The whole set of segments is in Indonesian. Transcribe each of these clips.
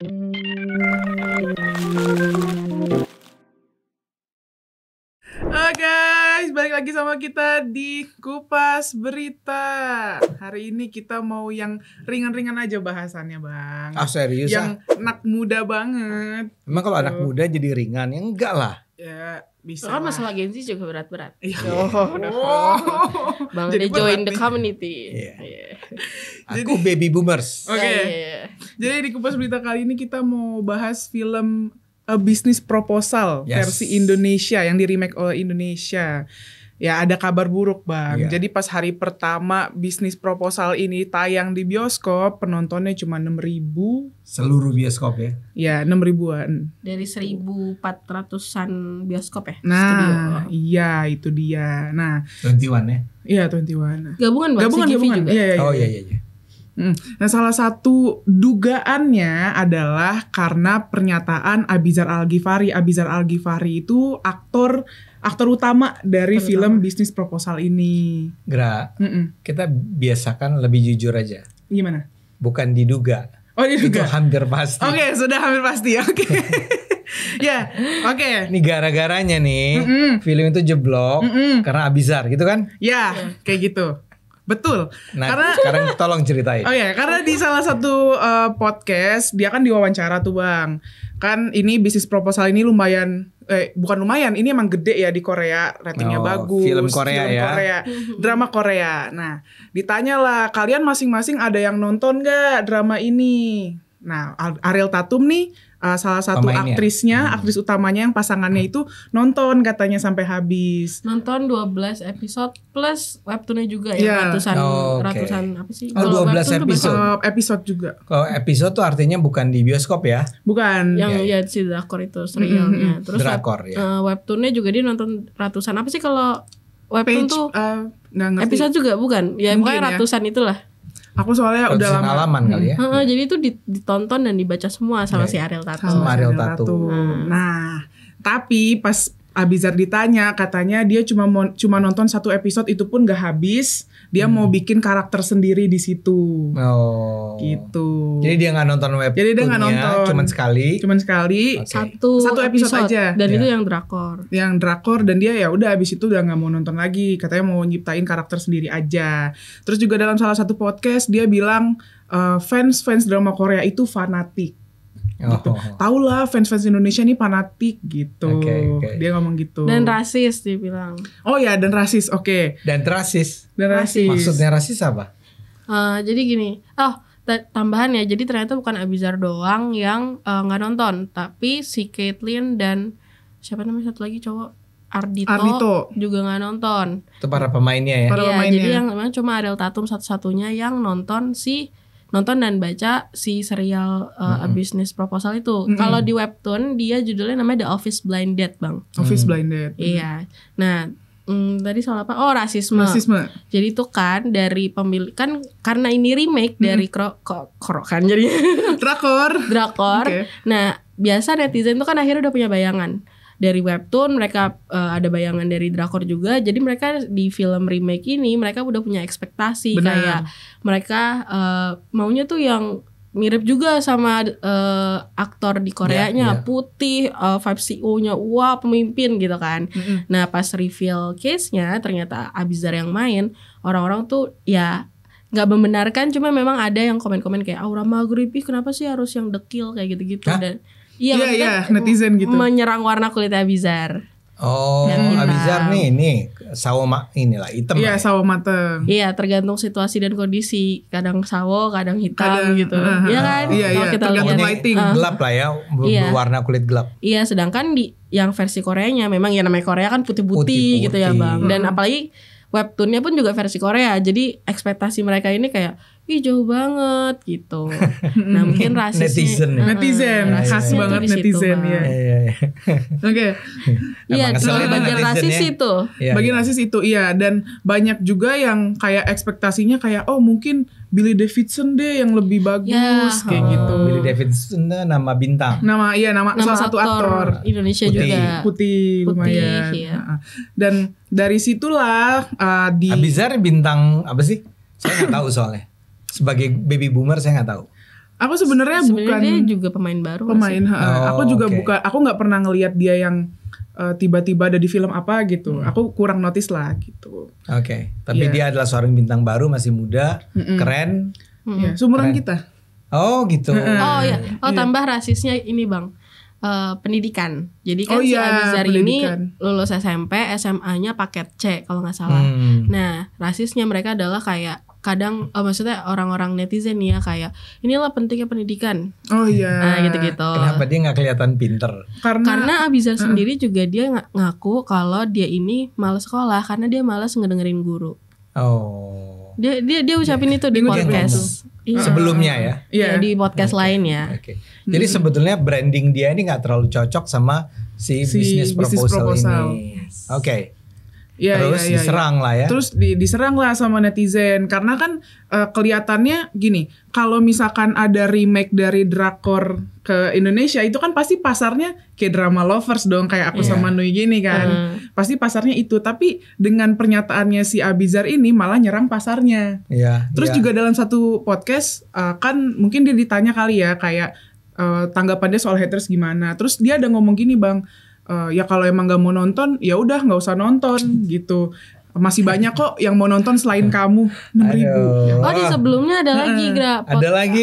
Guys, balik lagi sama kita di Kupas Berita. Hari ini kita mau yang ringan-ringan aja bahasannya, Bang. Ah, serius Yang anak muda banget. Emang kalau anak muda jadi ringan? Ya enggak lah. Ya, bisa Kan lah. masalah Gen Z juga berat-berat. Iya. Bang Jadi dia join berat the nih. community. Iya. Iya. Aku baby boomers. Oke. Iya. Jadi di Kupas Berita kali ini kita mau bahas film A Business Proposal Yes. versi Indonesia yang di remake oleh Indonesia. Ya ada kabar buruk, Bang. Iya. Jadi pas hari pertama Business Proposal ini tayang di bioskop, penontonnya cuma 6.000. Seluruh bioskop ya. Ya 6.000-an. Dari 1.400-an bioskop ya? Nah, Studio. iya itu dia. Nah, 21 ya. iya 21. Gabungan Bang, CGV juga. Iya, iya, Oh iya. iya. Nah, salah satu dugaannya adalah karena pernyataan Abizar Al-Ghifari. Abizar Al-Ghifari itu aktor utama dari Aktor film utama. Business Proposal ini. Gra, Mm-mm. kita biasakan lebih jujur aja. Gimana? Bukan diduga. Oh, dia Itu juga. hampir pasti. Oke, sudah hampir pasti. Oke. Ya, oke. Ini gara-garanya nih, film itu jeblok karena Abizar gitu kan? Ya, kayak gitu. Betul. Nah, Karena sekarang tolong ceritain. oh ya, karena di salah satu podcast dia kan diwawancara tuh, Bang. Kan ini Business Proposal ini lumayan bukan lumayan, ini emang gede ya di Korea, ratingnya Oh, bagus. film Korea ya. Drama Korea. Nah, ditanyalah kalian masing-masing ada yang nonton gak drama ini? Nah, Ariel Tatum nih salah satu Pemainnya. aktris utamanya yang pasangannya itu nonton katanya sampai habis. Nonton 12 episode plus webtoonnya juga Iya. ya, ratusan Oh, oke. ratusan apa sih? Oh, Kalau 12 webtoon tuh episode. Episode juga. Kalau episode tuh artinya bukan di bioskop ya. Bukan. yang Iya, ya si drakor itu serialnya. Terus Drakor ya. webtoonnya juga dia nonton ratusan. Apa sih kalau webtoon Page tuh nggak ngerti. episode juga bukan? Ya Mungkin pokoknya ya. ratusan itulah. Aku soalnya udah Ratusan lama halaman kali ya. Jadi itu ditonton dan dibaca semua sama Iya. si Ariel Tatum. Sama Ariel Tatum. Nah, tapi pas Abizar ditanya, katanya dia cuma nonton satu episode itu pun gak habis. Dia mau bikin karakter sendiri di situ. Oh. Gitu. Jadi dia nggak nonton webtoonnya. Jadi dia nggak nonton. Cuman sekali. Cuman sekali. Oke. Satu episode aja. dan Ya. itu yang drakor. Yang drakor dan dia ya udah abis itu udah nggak mau nonton lagi. Katanya mau nyiptain karakter sendiri aja. Terus juga dalam salah satu podcast dia bilang fans drama Korea itu fanatik. Gitu. Oh. Taulah fans Indonesia ini fanatik gitu. Oke. Dia ngomong gitu. Dan rasis dia bilang. Oh ya, dan rasis. Oke. Dan rasis. Dan rasis. Maksudnya rasis apa? Jadi gini. Tambahan ya. Jadi ternyata bukan Abizar doang yang nggak nonton, tapi si Caitlyn dan siapa namanya satu lagi cowok Ardito. juga nggak nonton. Itu para pemainnya ya. Para Iya, pemainnya. jadi yang memang cuma Ariel Tatum satu-satunya yang nonton dan baca si serial A Business Proposal itu. Kalau di webtoon dia judulnya namanya The Office Blinded, Bang. Office Blinded. Iya. Nah, tadi soal apa? Oh, rasisme. Rasisme. Jadi itu kan dari pemilik kan karena ini remake dari kan jadi drakor. Oke. Nah, biasa netizen tuh kan akhirnya udah punya bayangan. Dari webtoon mereka ada bayangan dari drakor juga. Jadi mereka di film remake ini mereka udah punya ekspektasi. Benar. Kayak mereka maunya tuh yang mirip juga sama aktor di Koreanya, Iya. putih, vibe CEO-nya wah pemimpin gitu kan. Mm-mm. Nah pas reveal case-nya ternyata Abizar yang main, orang-orang tuh ya nggak membenarkan, cuma memang ada yang komen-komen kayak aura maghrib, ih kenapa sih harus yang dekil kayak gitu-gitu. Hah? Dan Iya, maksudnya netizen gitu. menyerang warna kulit Abizar. Oh, Yang hitam. Abizar nih sawo inilah hitam. Iya, lah ya. sawo mateng. Iya tergantung situasi dan kondisi, kadang sawo, kadang hitam Kadang, gitu. Iya kan? Iya, Kalau iya, kita tergantung lihat. lighting. Gelap lah ya, Iya. berwarna kulit gelap. Iya, sedangkan di yang versi Koreanya memang ya namanya Korea kan putih-putih gitu ya, Putih-putih. Bang. Dan apalagi webtoonnya pun juga versi Korea. Jadi ekspektasi mereka ini kayak ih jauh banget gitu. Nah, mungkin rasisnya Netizen ya? Netizen, rasisnya khas tuh banget di situ, netizen, Bang. ya. Iya. Oke. Iya, Emang cuma ngeselin bagian netizen rasis ya. itu. Iya, Bagian iya. rasis itu iya, dan banyak juga yang kayak ekspektasinya kayak oh mungkin Billy Davidson deh yang lebih bagus Ya. kayak Oh, gitu. Billy Davidson itu nama bintang. Nama salah satu aktor Indonesia Putih. juga. putih lumayan. iya. Heeh. Dan dari situlah di Abizar bintang apa sih? Saya nggak tahu soalnya. Sebagai baby boomer saya nggak tahu. Aku sebenarnya bukan dia juga pemain baru. Aku juga bukan. Aku nggak pernah ngelihat dia yang tiba-tiba ada di film apa gitu. Aku kurang notice lah gitu. Oke. Tapi dia adalah seorang bintang baru, masih muda, keren. Ya, seumuran kita. Oh gitu. Oh ya. Oh tambah rasisnya ini Bang. Pendidikan. Jadi kan si Abizar ini lulus SMP, SMA-nya paket C kalau nggak salah. Nah, rasisnya mereka adalah kayak kadang maksudnya orang-orang netizen ya kayak inilah pentingnya pendidikan. Oh iya. Nah, gitu-gitu. Kenapa dia nggak kelihatan pinter? Karena Abizar sendiri juga dia ngaku kalau dia ini malas sekolah karena dia malas ngedengerin guru. Oh. Dia ucapin itu di podcast. Iya. Sebelumnya ya. Iya, di podcast lain ya. Oke. Jadi sebetulnya branding dia ini nggak terlalu cocok sama si business proposal ini. Oke. Terus diserang lah ya. Terus diserang lah sama netizen karena kan kelihatannya gini, kalau misalkan ada remake dari drakor ke Indonesia itu kan pasti pasarnya kayak drama lovers dong, kayak Aku Sama Nui gini kan. Pasti pasarnya itu, tapi dengan pernyataannya si Abizar ini malah nyerang pasarnya. Terus juga dalam satu podcast kan mungkin dia ditanya kali ya kayak tanggapannya soal haters gimana. Terus dia ada ngomong gini Bang, ya kalau emang gak mau nonton ya udah nggak usah nonton gitu, masih banyak kok yang mau nonton selain kamu. 6.000. Oh di sebelumnya ada lagi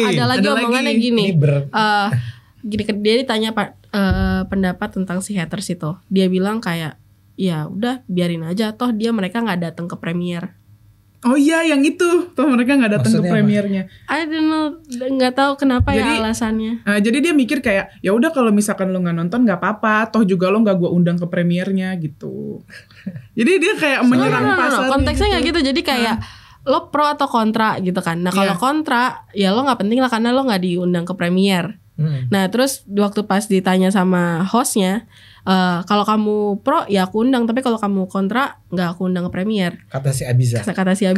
ada lagi omongannya gini. Gini dia ditanya pendapat tentang si haters itu, dia bilang kayak ya udah biarin aja toh mereka nggak datang ke premier. Oh iya yang itu toh mereka nggak datang ke premiernya. I don't know, nggak tahu kenapa ya alasannya. Jadi dia mikir kayak ya udah kalau misalkan lo nggak nonton nggak apa-apa, toh juga lo nggak gue undang ke premiernya gitu. Jadi dia kayak menyerang pasarnya. Konteksnya nggak gitu. Jadi kayak lo pro atau kontra gitu kan. Nah kalau kontra ya lo nggak penting lah karena lo nggak diundang ke premier. Nah terus waktu pas ditanya sama hostnya, kalau kamu pro ya aku undang, tapi kalau kamu kontra nggak aku undang ke premier. Kata si Abizar. Kepada si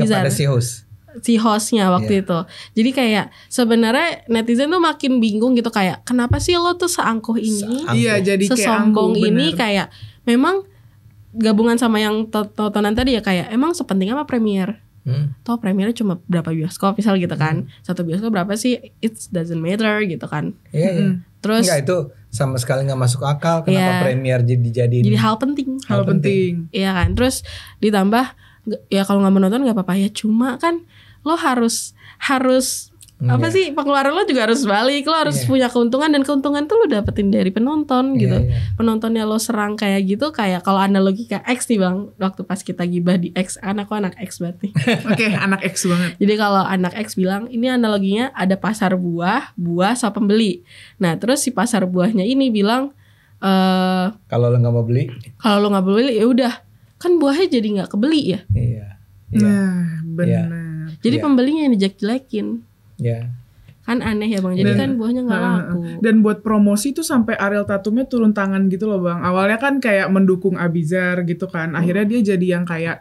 host. Si hostnya waktu itu. Jadi kayak sebenarnya netizen tuh makin bingung gitu kayak kenapa sih lo tuh seangkuh ini? Iya jadi sesombong ini kayak memang gabungan sama yang tontonan tadi ya kayak emang sepenting apa premier? Toh premiernya cuma berapa bioskop misal gitu kan. Satu bioskop berapa sih? It doesn't matter gitu kan. Terus enggak, itu sama sekali gak masuk akal. Kenapa premier jadi hal penting. Iya kan. Terus ditambah ya kalau gak mau nonton gak apa-apa ya, cuma kan lo harus apa sih, pengeluaran lo juga harus balik, lo harus punya keuntungan, dan keuntungan tuh lo dapetin dari penonton gitu. Penontonnya lo serang kayak gitu, kayak kalau analogi ke X nih Bang, waktu pas kita gibah di X, aku anak X berarti. Oke, anak X banget. Jadi kalau anak X bilang ini analoginya ada pasar buah sama pembeli. Nah terus si pasar buahnya ini bilang kalau lo nggak mau beli, ya udah kan buahnya jadi nggak kebeli ya. Nah benar. Jadi pembelinya yang dijelekin. Kan aneh ya Bang. Jadi kan buahnya gak laku. Dan buat promosi tuh sampai Ariel Tatumnya turun tangan gitu loh Bang. Awalnya kan kayak mendukung Abizar gitu kan. Akhirnya dia jadi yang kayak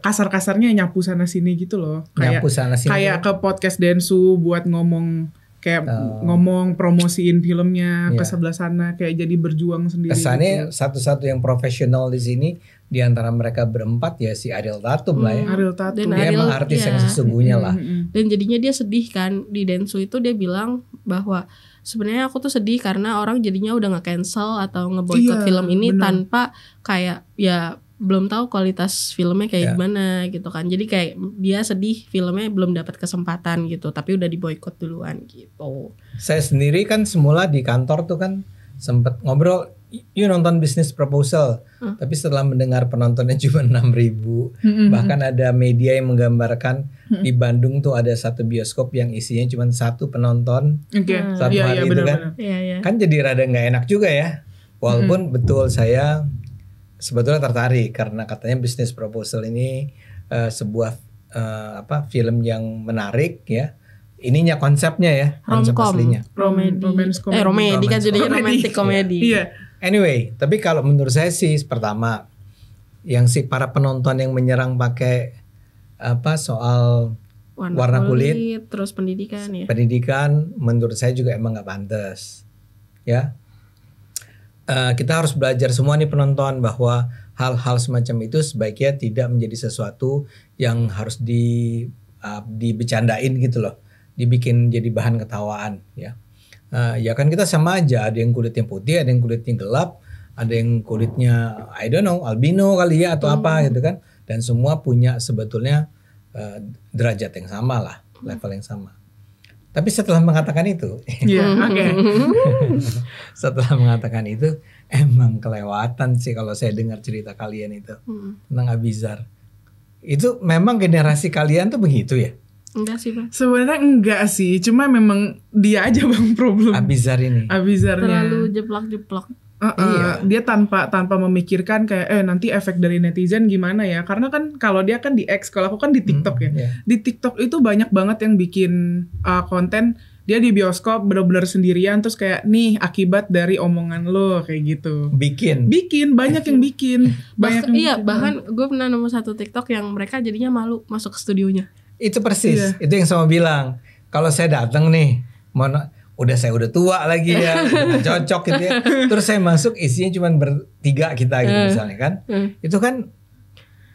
kasar-kasarnya nyapu sana sini gitu loh. Kayak ke podcast Densu buat ngomong kayak ngomong promosiin filmnya ke sebelah sana, kayak jadi berjuang sendiri. Kesannya gitu. Satu-satu yang profesional di sini di antara mereka berempat ya si Ariel Tatum lah ya. Ariel Tatum. Dia emang artis yang sesungguhnya lah. Dan jadinya dia sedih kan di Densu itu, dia bilang bahwa sebenarnya aku tuh sedih karena orang jadinya udah nge-cancel atau nge-boycott film ini tanpa kayak ya belum tahu kualitas filmnya kayak gimana gitu kan. Jadi kayak dia sedih filmnya belum dapat kesempatan gitu, tapi udah diboykot duluan gitu. Saya sendiri kan semula di kantor tuh kan sempet ngobrol, you nonton Business Proposal, tapi setelah mendengar penontonnya cuma 6.000, bahkan ada media yang menggambarkan di Bandung tuh ada satu bioskop yang isinya cuma satu penonton satu hari itu kan. Kan jadi rada nggak enak juga ya. Walaupun betul saya sebetulnya tertarik karena katanya Business Proposal ini sebuah film yang menarik ya. Ininya konsepnya ya, konsep aslinya. Romedi kan jadinya romantic comedy. Iya. Anyway, tapi kalau menurut saya sih pertama yang si para penonton yang menyerang pakai soal warna kulit, terus pendidikan ya. Pendidikan menurut saya juga emang nggak pantas. Ya. Kita harus belajar semua nih penonton bahwa hal-hal semacam itu sebaiknya tidak menjadi sesuatu yang harus dibecandain gitu loh. dibikin jadi bahan ketawaan ya. Ya kan kita sama aja, ada yang kulitnya putih, ada yang kulitnya gelap, ada yang kulitnya I don't know albino kali ya atau apa gitu kan, dan semua punya sebetulnya derajat yang sama lah, level yang sama. Tapi setelah mengatakan itu, setelah mengatakan itu, emang kelewatan sih kalau saya dengar cerita kalian itu tentang Abizar. Itu memang generasi kalian tuh begitu ya? Enggak sih Bang. Sebenarnya enggak sih, cuma memang dia aja Bang problem. Abizarnya. Terlalu jeplak-jeplak. Iya. Dia tanpa memikirkan kayak nanti efek dari netizen gimana ya, karena kan kalau dia kan di X, kalau aku kan di TikTok ya. Di TikTok itu banyak banget yang bikin konten dia di bioskop benar-benar sendirian, terus kayak nih akibat dari omongan lo kayak gitu. Bikin banyak yang bikin. Bahkan gue pernah nemu satu TikTok yang mereka jadinya malu masuk ke studionya. Itu persis, itu yang sama bilang. Kalau saya datang nih, saya udah tua lagi ya, udah cocok gitu ya. Terus saya masuk isinya cuma bertiga kita gitu misalnya kan. Itu kan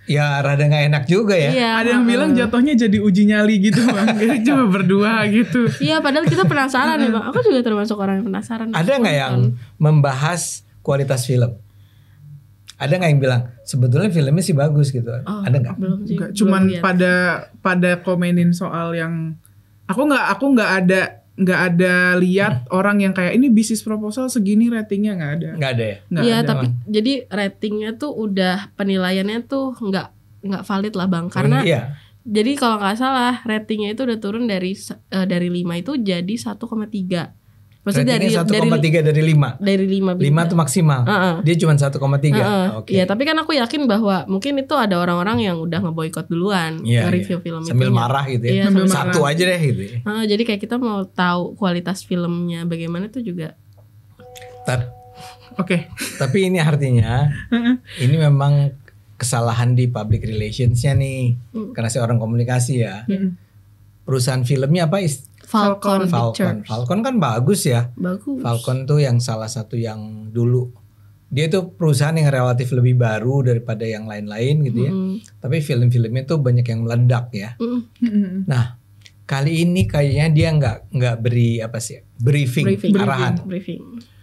ya rada gak enak juga ya. Iya, ada yang bilang jatuhnya jadi uji nyali gitu Bang. Jadi cuma berdua gitu. Iya padahal kita penasaran ya Bang. Aku juga termasuk orang yang penasaran. Ada gak yang membahas kualitas film? Ada gak yang bilang sebetulnya filmnya sih bagus gitu? Ada gak? Belum sih. Cuman pada komenin soal yang aku nggak ada lihat orang yang kayak ini bisnis proposal segini ratingnya, nggak ada. Nggak ada ya? Iya tapi jadi ratingnya tuh udah penilaiannya tuh nggak valid lah Bang, karena jadi kalau nggak salah ratingnya itu udah turun dari 5 itu jadi 1,3. Maksudnya dari 1,3 dari 5. Dari 5 itu maksimal. Dia cuma 1,3. Iya, tapi kan aku yakin bahwa mungkin itu ada orang-orang yang udah ngeboikot duluan nge-review film itu. Sambil marah gitu ya. Satu aja deh gitu ya. Jadi kayak kita mau tahu kualitas filmnya bagaimana tuh juga. Tapi ini artinya ini memang kesalahan di public relationsnya nih. Karena saya orang komunikasi ya. Perusahaan filmnya apa? Falcon. Falcon kan bagus ya. Bagus. Falcon tuh yang salah satu yang dulu. Dia tuh perusahaan yang relatif lebih baru daripada yang lain-lain gitu ya. Tapi film-filmnya tuh banyak yang meledak ya. Nah, kali ini kayaknya dia nggak beri briefing. Arahan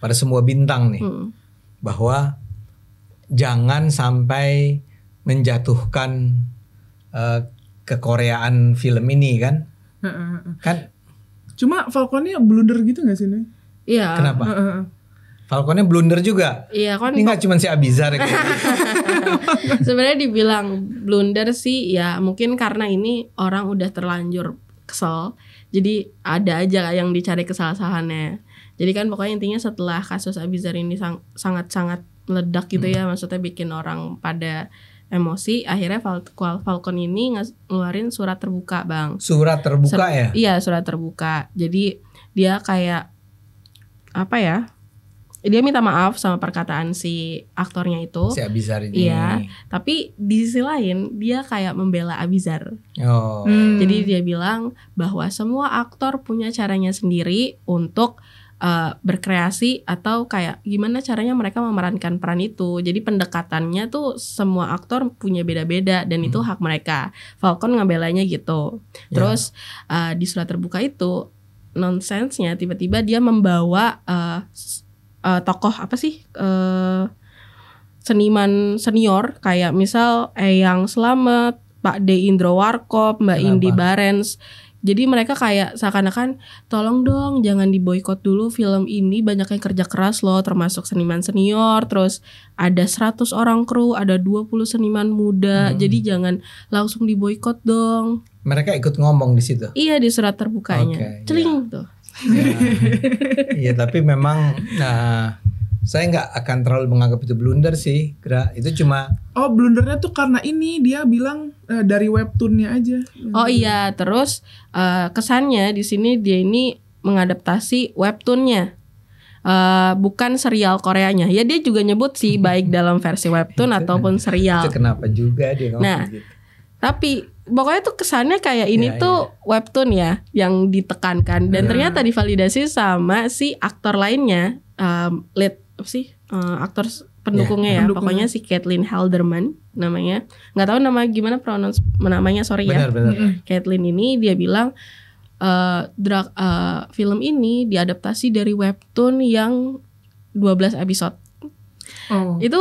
pada semua bintang nih. Bahwa jangan sampai menjatuhkan kekoreaan film ini kan. Kan cuma Falconnya blunder gitu gak sih nih? Iya. Kenapa? Falconnya blunder juga. Iya kan. Ini gak cuma si Abizar gitu. Sebenarnya dibilang blunder sih ya mungkin karena ini orang udah terlanjur kesel. Jadi ada aja yang dicari kesalahannya. Jadi kan pokoknya intinya setelah kasus Abizar ini sangat-sangat meledak gitu ya. Maksudnya bikin orang pada emosi, akhirnya Falcon ini ngeluarin surat terbuka Bang. Surat terbuka ya? Iya surat terbuka. Jadi dia kayak apa ya? Dia minta maaf sama perkataan si aktornya itu. Si Abizar ini. Iya. Tapi di sisi lain dia kayak membela Abizar. Jadi dia bilang bahwa semua aktor punya caranya sendiri untuk berkreasi atau kayak gimana caranya mereka memerankan peran itu. Jadi pendekatannya tuh semua aktor punya beda-beda dan itu hak mereka. Falcon ngebelanya gitu. Terus di surat terbuka itu nonsensnya tiba-tiba dia membawa tokoh seniman senior kayak misal Eyang Slamet, Pak D. Indro Warkop, Mbak Indi Barens. Jadi mereka kayak seakan-akan tolong dong jangan diboikot dulu film ini, banyak yang kerja keras loh termasuk seniman senior, terus ada 100 orang kru, ada 20 seniman muda. Jadi jangan langsung diboikot dong. Mereka ikut ngomong di situ. Iya di surat terbukanya. Celing tuh. Iya tapi memang saya nggak akan terlalu menganggap itu blunder sih, itu cuma blundernya tuh karena ini dia bilang dari webtoonnya aja. Iya, terus kesannya di sini dia ini mengadaptasi webtoonnya, bukan serial Koreanya. Ya dia juga nyebut sih baik dalam versi webtoon ataupun serial. Itu kenapa juga dia ngomong gitu. Tapi pokoknya tuh kesannya kayak ini tuh webtoon ya yang ditekankan dan ternyata divalidasi sama si aktor lainnya, lead aktor pendukungnya pokoknya si Caitlin Halderman namanya, nggak tahu nama gimana pronounce namanya, sorry benar. Caitlin ini dia bilang film ini diadaptasi dari webtoon yang 12 episode. Itu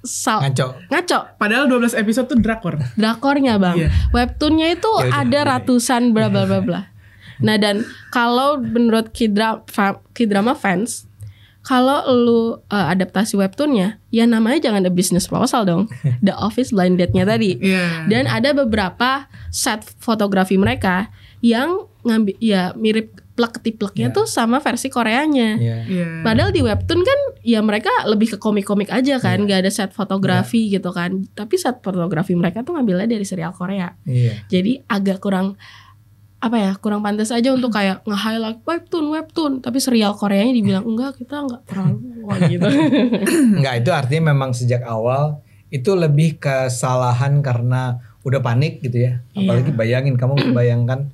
ngaco. Padahal 12 episode tuh drakornya bang. Webtoonnya itu ada ratusan bla bla bla bla. Nah dan kalau menurut K-drama fans, kalau lu adaptasi webtoonnya, ya namanya jangan The Business Proposal dong, The Office Blind Date-nya tadi. Dan ada beberapa set fotografi mereka yang ngambil ya mirip plek-ketipleknya tuh sama versi Koreanya. Padahal di webtoon kan ya mereka lebih ke komik-komik aja kan, nggak ada set fotografi gitu kan. Tapi set fotografi mereka tuh ngambilnya dari serial Korea. Jadi agak kurang pantas aja untuk kayak nge-highlight webtoon, tapi serial Koreanya dibilang enggak, kita enggak terlalu gitu. Enggak, itu artinya memang sejak awal itu lebih kesalahan karena udah panik gitu ya. Apalagi bayangin, kamu bayangkan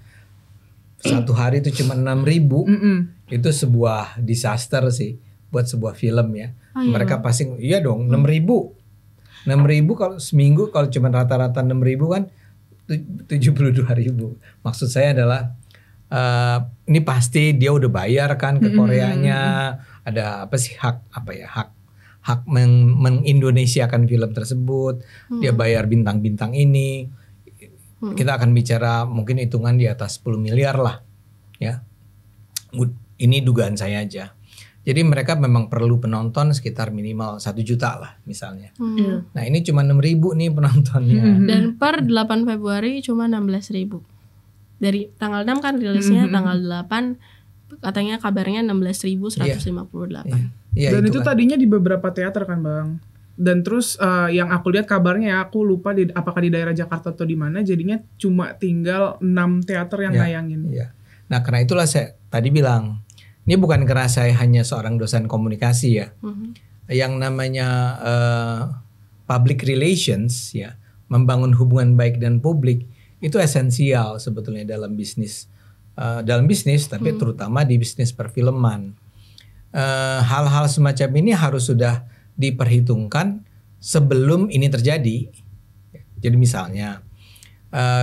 satu hari itu cuma 6.000, itu sebuah disaster sih buat sebuah film ya. Mereka pasti iya dong 6.000 kalau seminggu, kalau cuma rata-rata 6.000 kan 72.000. Maksud saya adalah ini pasti dia udah bayar kan ke Koreanya, ada apa sih hak mengindonesiakan film tersebut, dia bayar bintang-bintang ini. Kita akan bicara mungkin hitungan di atas 10 miliar lah ya. Ini dugaan saya aja. Jadi mereka memang perlu penonton sekitar minimal 1 juta lah misalnya. Nah ini cuma 6.000 nih penontonnya. Dan per 8 Februari cuma 16.000. Dari tanggal 6 kan rilisnya, tanggal 8 katanya kabarnya 16.158. Dan itu kan tadinya di beberapa teater kan bang. Dan terus yang aku lihat kabarnya, aku lupa apakah di daerah Jakarta atau di mana, jadinya cuma tinggal 6 teater yang nayangin. Nah karena itulah saya tadi bilang, ini bukan karena saya hanya seorang dosen komunikasi ya. Yang namanya public relations ya, membangun hubungan baik dan publik itu esensial sebetulnya dalam bisnis. Tapi terutama di bisnis perfilman. Hal-hal semacam ini harus sudah diperhitungkan sebelum ini terjadi. Jadi misalnya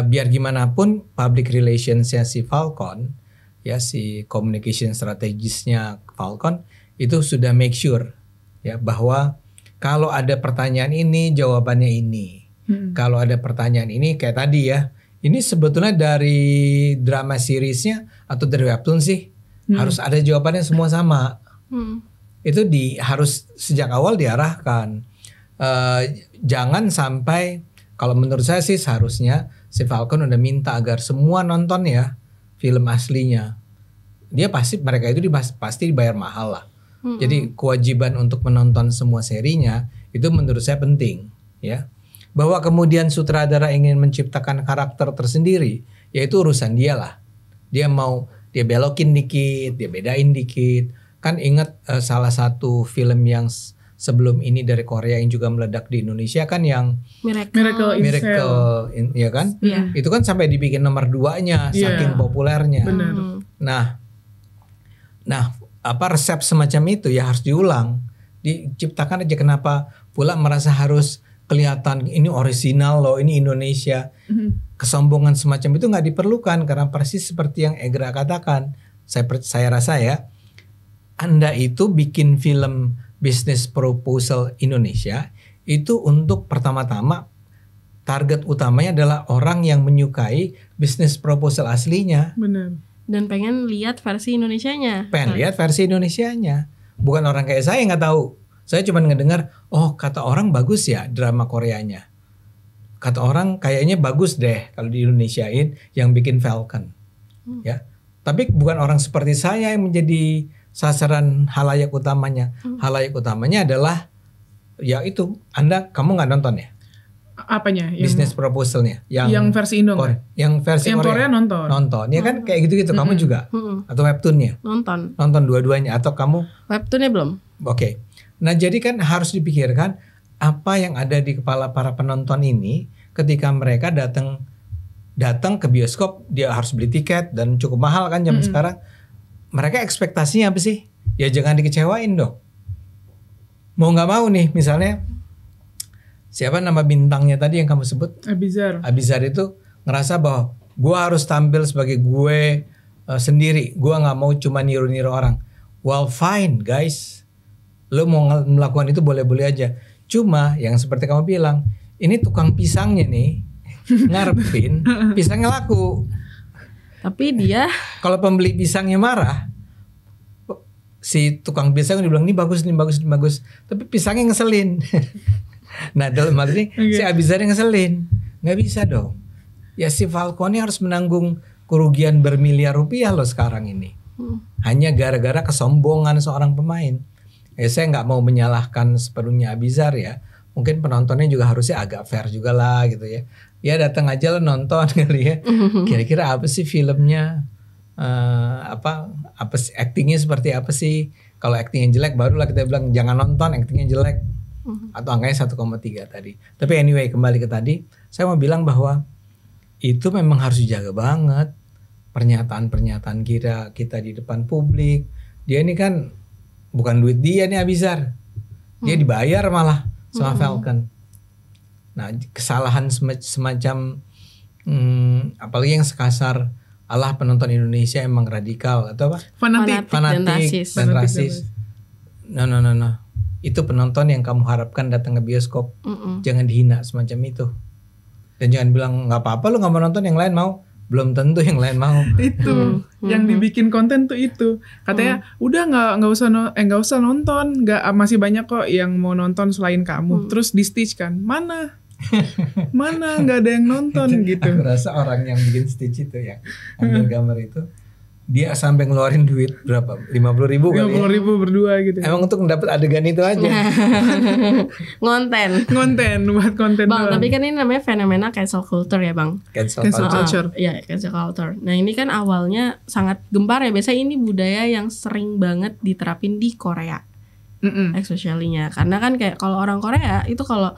biar gimana pun public relationsnya si Falcon ya, si communication strategisnya Falcon itu sudah make sure ya bahwa kalau ada pertanyaan ini jawabannya ini. Kalau ada pertanyaan ini kayak tadi ya, ini sebetulnya dari drama seriesnya atau dari webtoon sih harus ada jawabannya semua sama. Itu harus sejak awal diarahkan. Jangan sampai, kalau menurut saya sih seharusnya si Falcon udah minta agar semua nonton ya film aslinya. Mereka itu pasti dibayar mahal lah. Jadi kewajiban untuk menonton semua serinya itu menurut saya penting ya. Bahwa kemudian sutradara ingin menciptakan karakter tersendiri, yaitu urusan dia lah. Dia mau dia belokin dikit, dia bedain dikit. Kan ingat salah satu film yang sebelum ini dari Korea yang juga meledak di Indonesia kan yang Miracle ya kan? Itu kan sampai dibikin nomor 2-nya saking populernya. Nah, resep semacam itu ya harus diulang. Diciptakan aja, kenapa pula merasa harus kelihatan ini orisinal loh, ini Indonesia. Kesombongan semacam itu nggak diperlukan karena persis seperti yang Egra katakan. Saya rasa ya, Anda itu bikin film business proposal Indonesia itu untuk pertama-tama target utamanya adalah orang yang menyukai business proposal aslinya. Benar. Dan pengen lihat versi Indonesianya. Bukan orang kayak saya nggak tahu. Saya cuma ngedengar, oh kata orang bagus ya drama Koreanya. Kata orang kayaknya bagus deh kalau di Indonesiain yang bikin Falcon. Ya. Tapi bukan orang seperti saya yang menjadi sasaran halayak utamanya. Halayak utamanya adalah ya itu, kamu nggak nonton ya? Apanya? Business proposalnya yang versi Indo kan? Yang versi Korea nonton. Ya kan kayak gitu-gitu. Kamu juga atau webtoonnya? Nonton dua-duanya atau kamu? Webtoonnya belum. Oke. Nah jadi kan harus dipikirkan apa yang ada di kepala para penonton ini ketika mereka datang ke bioskop, dia harus beli tiket dan cukup mahal kan zaman sekarang. Mereka ekspektasinya apa sih? Ya jangan dikecewain dong. Mau nggak mau nih, misalnya siapa nama bintangnya tadi yang kamu sebut? Abizar. Abizar itu ngerasa bahwa gue harus tampil sebagai gue sendiri. Gua nggak mau cuma niru-niru orang. Well fine guys, lo mau melakukan itu boleh-boleh aja. Cuma yang seperti kamu bilang, ini tukang pisangnya nih ngarepin pisangnya laku. Tapi dia kalau pembeli pisangnya marah, si tukang pisang dibilang ini bagus, tapi pisangnya ngeselin. Nah dalam hal ini si Abizar ngeselin, nggak bisa dong. Ya si Falcone harus menanggung kerugian bermiliar rupiah loh sekarang ini. Hanya gara-gara kesombongan seorang pemain. Saya nggak mau menyalahkan sepenuhnya Abizar ya. Mungkin penontonnya juga harusnya agak fair juga lah gitu ya. Ya datang aja lo nonton kali ya. Kira-kira apa sih filmnya? Apa sih actingnya seperti apa sih? Kalau actingnya jelek barulah kita bilang jangan nonton, actingnya jelek. Atau angkanya 1,3 tadi. Tapi anyway kembali ke tadi, saya mau bilang bahwa itu memang harus dijaga banget pernyataan-pernyataan kita di depan publik. Dia ini kan bukan duit dia nih Abizar. Dia dibayar malah sama Falcon. Nah kesalahan semacam apalagi yang sekasar Allah penonton Indonesia emang radikal atau apa? Fanatik dan rasis. No. Itu penonton yang kamu harapkan datang ke bioskop. Jangan dihina semacam itu. Dan jangan bilang nggak apa-apa lu nggak mau nonton yang lain mau. Belum tentu yang lain mau. Itu yang dibikin konten tuh itu. Katanya udah nggak usah nonton, masih banyak kok yang mau nonton selain kamu. Terus di Stitch kan mana nggak ada yang nonton gitu. Aku rasa orang yang bikin Stitch itu ya ambil gambar itu dia sampai ngeluarin duit berapa 50.000 kali 50.000 berdua gitu. Emang untuk mendapat adegan itu aja. Ngonten buat konten Bang, doang. tapi kan ini namanya fenomena cancel culture ya Bang. Cancel culture. Iya, cancel culture. Nah ini kan awalnya sangat gempar ya. Biasanya ini budaya yang sering banget diterapin di Korea, especially-nya. Karena kan kayak kalau orang Korea itu kalau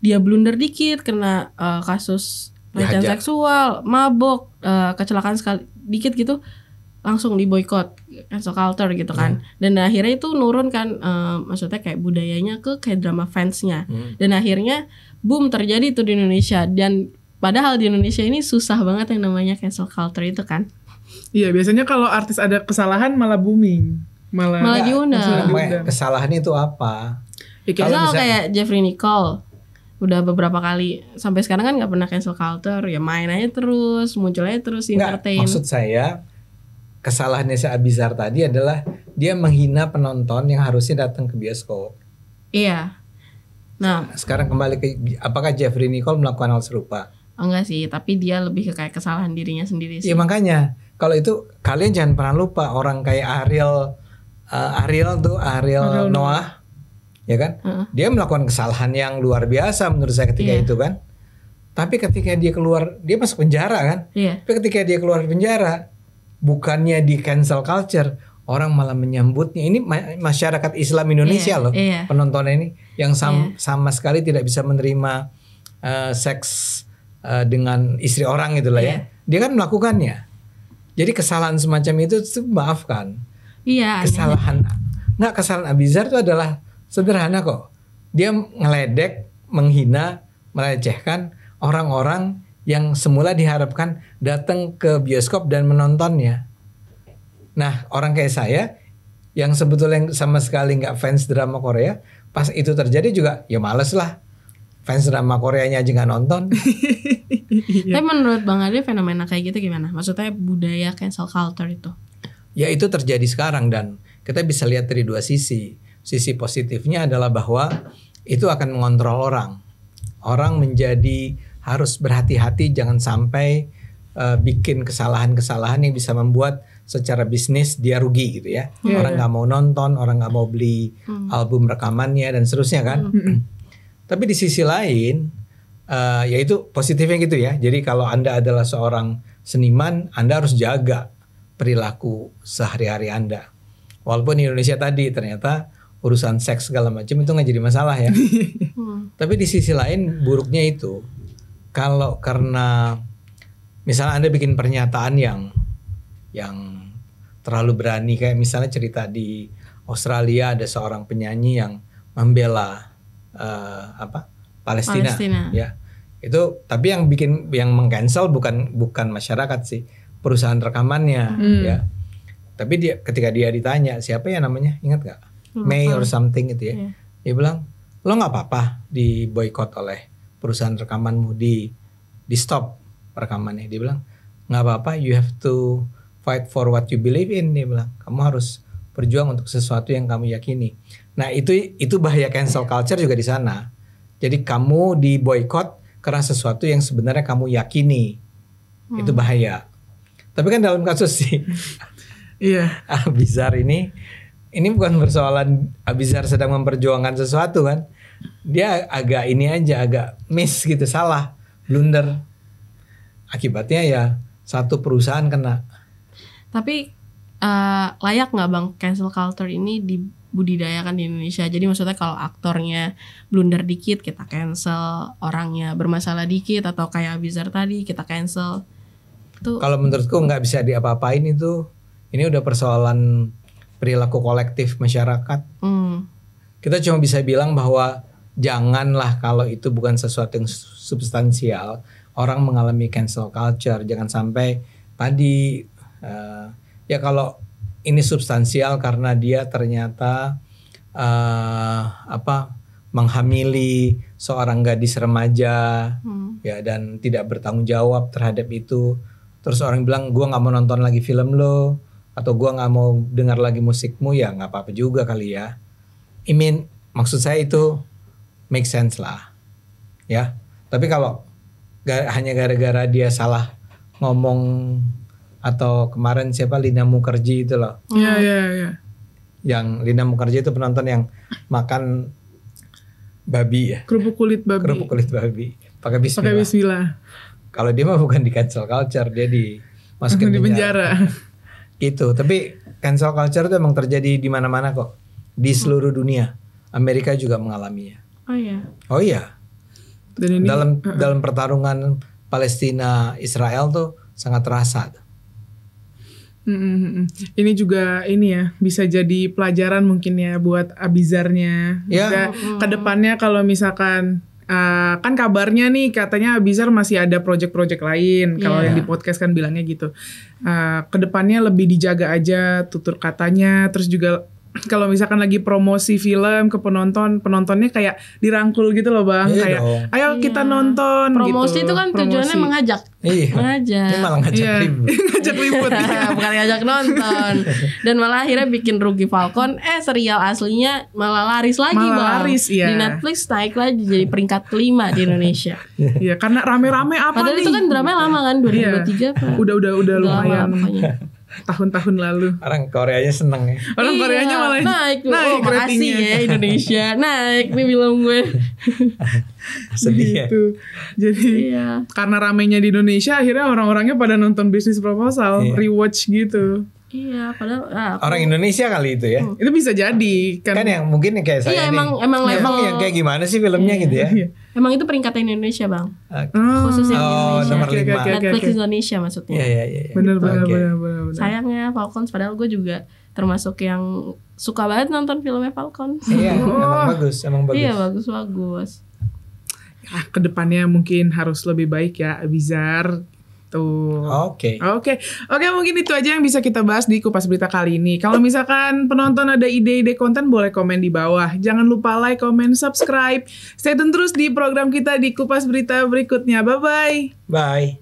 dia blunder dikit kena kasus pelecehan seksual, mabok, kecelakaan sekali dikit gitu, langsung diboykot, cancel culture gitu kan. Dan akhirnya itu nurun kan, maksudnya kayak budayanya ke kayak drama fansnya. Dan akhirnya boom terjadi tuh di Indonesia. Dan padahal di Indonesia ini susah banget yang namanya cancel culture itu kan. Iya biasanya kalau artis ada kesalahan malah booming, malah diundang. Kesalahan itu apa? Kalau kayak Jeffrey Nicole udah beberapa kali sampai sekarang kan nggak pernah cancel culture, ya main aja terus, muncul aja terus, entertain. Maksud saya kesalahannya si Abizar tadi adalah dia menghina penonton yang harusnya datang ke bioskop. Iya. Nah, sekarang kembali ke apakah Jeffrey Nicole melakukan hal serupa? Enggak sih, tapi dia lebih ke kayak kesalahan dirinya sendiri sih. Ya makanya kalau itu kalian jangan pernah lupa orang kayak Ariel Noah. Ya kan? Dia melakukan kesalahan yang luar biasa menurut saya ketika itu kan. Tapi ketika dia keluar, dia masuk penjara kan? Iya. Tapi ketika dia keluar penjara, bukannya di cancel culture, orang malah menyambutnya. Ini masyarakat Islam Indonesia loh, penonton ini yang sama sekali tidak bisa menerima seks dengan istri orang itulah ya. Dia kan melakukannya. Jadi kesalahan semacam itu maafkan. Iya. Kesalahan Abizar itu adalah sederhana kok. Dia ngeledek, menghina, melecehkan orang-orang yang semula diharapkan datang ke bioskop dan menontonnya. Nah, orang kayak saya yang sebetulnya sama sekali nggak fans drama Korea, pas itu terjadi juga ya males lah. Fans drama Koreanya aja nggak nonton. Tapi menurut Bang Ade fenomena kayak gitu gimana? Maksudnya budaya cancel culture itu? Ya itu terjadi sekarang dan kita bisa lihat dari dua sisi. Sisi positifnya adalah bahwa itu akan mengontrol orang. Orang menjadi harus berhati-hati jangan sampai bikin kesalahan-kesalahan yang bisa membuat secara bisnis dia rugi gitu ya. Orang nggak mau nonton, orang nggak mau beli album rekamannya dan seterusnya kan. Tapi di sisi lain, ya itu positifnya gitu ya. Jadi kalau Anda adalah seorang seniman, Anda harus jaga perilaku sehari-hari Anda. Walaupun di Indonesia tadi ternyata urusan seks segala macam itu nggak jadi masalah ya. Tapi di sisi lain buruknya itu kalau karena misalnya Anda bikin pernyataan yang terlalu berani kayak misalnya cerita di Australia ada seorang penyanyi yang membela Palestina ya. Itu tapi yang mengcancel bukan masyarakat sih, perusahaan rekamannya ya. Tapi ketika dia ditanya siapa ya namanya, ingat gak? May or something gitu ya. Dia bilang, lo nggak apa-apa di boykot oleh perusahaan rekamanmu, di stop rekamannya. Dia bilang nggak apa-apa, you have to fight for what you believe in. Dia bilang kamu harus berjuang untuk sesuatu yang kamu yakini. Nah itu bahaya cancel culture juga di sana. Jadi kamu di boykot karena sesuatu yang sebenarnya kamu yakini, itu bahaya. Tapi kan dalam kasus sih. Iya. Abizar ini bukan persoalan Abizar sedang memperjuangkan sesuatu kan. Dia agak ini aja, agak miss gitu, salah, blunder. Akibatnya ya satu perusahaan kena. Tapi layak nggak Bang cancel culture ini dibudidayakan di Indonesia? Jadi maksudnya kalau aktornya blunder dikit kita cancel, orangnya bermasalah dikit atau kayak Abizar tadi kita cancel. Kalau menurutku nggak bisa diapa-apain itu. Ini udah persoalan perilaku kolektif masyarakat. Kita cuma bisa bilang bahwa janganlah kalau itu bukan sesuatu yang substansial, orang mengalami cancel culture. Jangan sampai tadi ya kalau ini substansial karena dia ternyata menghamili seorang gadis remaja ya dan tidak bertanggung jawab terhadap itu. Terus orang bilang gue nggak mau nonton lagi film lo, atau gue nggak mau dengar lagi musikmu, ya nggak apa-apa juga kali ya. Maksud saya itu make sense lah, ya. Tapi kalau hanya gara-gara dia salah ngomong, atau kemarin siapa Lina Mukherjee itu loh. Iya. Yang Lina Mukherjee itu penonton yang makan babi ya. Kerupuk kulit babi. Pakai bismillah. Kalau dia mah bukan di cancel culture, dia dimasukin di penjara. Gitu. Tapi cancel culture itu emang terjadi di mana-mana kok. Di seluruh dunia. Amerika juga mengalaminya. Oh iya. Dan ini dalam pertarungan Palestina Israel tuh sangat terasa. Ini juga bisa jadi pelajaran mungkin ya buat Abizarnya. Ya. Kedepannya kalau misalkan kan kabarnya nih katanya Abizar masih ada project-project lain. Kalau yang di podcast kan bilangnya gitu. Kedepannya lebih dijaga aja tutur katanya. Terus juga kalau misalkan lagi promosi film ke penontonnya kayak dirangkul gitu loh Bang. Iya kayak dong. ayo kita nonton promosi gitu. Itu kan tujuannya mengajak. Ini malah ngajak ribut. Ngajak ribut. Bukan ngajak nonton. Dan malah akhirnya bikin rugi Falcon. Serial aslinya malah laris lagi Bang. Laris, iya. Di Netflix naik lagi jadi peringkat 5 di Indonesia. Iya, karena rame-rame apa padahal nih? itu kan drama lama kan 2023 Pak. Udah lumayan. Tahun-tahun lalu. Orang Koreanya seneng ya. Orang Koreanya malah naik makasih ya Indonesia. Naik nih film gue. Sedih ya. Gitu. Jadi karena ramenya di Indonesia akhirnya orang-orangnya pada nonton Business Proposal, rewatch gitu. Iya, padahal orang Indonesia kali itu ya. Itu bisa jadi kan yang mungkin kayak saya nih. Emang yang kayak gimana sih filmnya gitu ya. Emang itu peringkatnya Indonesia Bang. Khususnya Indonesia. Nomor 5. Netflix Indonesia maksudnya. Iya. Benar. Sayangnya Falcon padahal gue juga termasuk yang suka banget nonton filmnya Falcon. Iya, emang bagus. Iya, bagus. Kedepannya mungkin harus lebih baik ya Abizar. Oke, mungkin itu aja yang bisa kita bahas di Kupas Berita kali ini. Kalau misalkan penonton ada ide-ide konten, boleh komen di bawah. Jangan lupa like, comment, subscribe. Stay tune terus di program kita di Kupas Berita berikutnya. Bye-bye. Bye.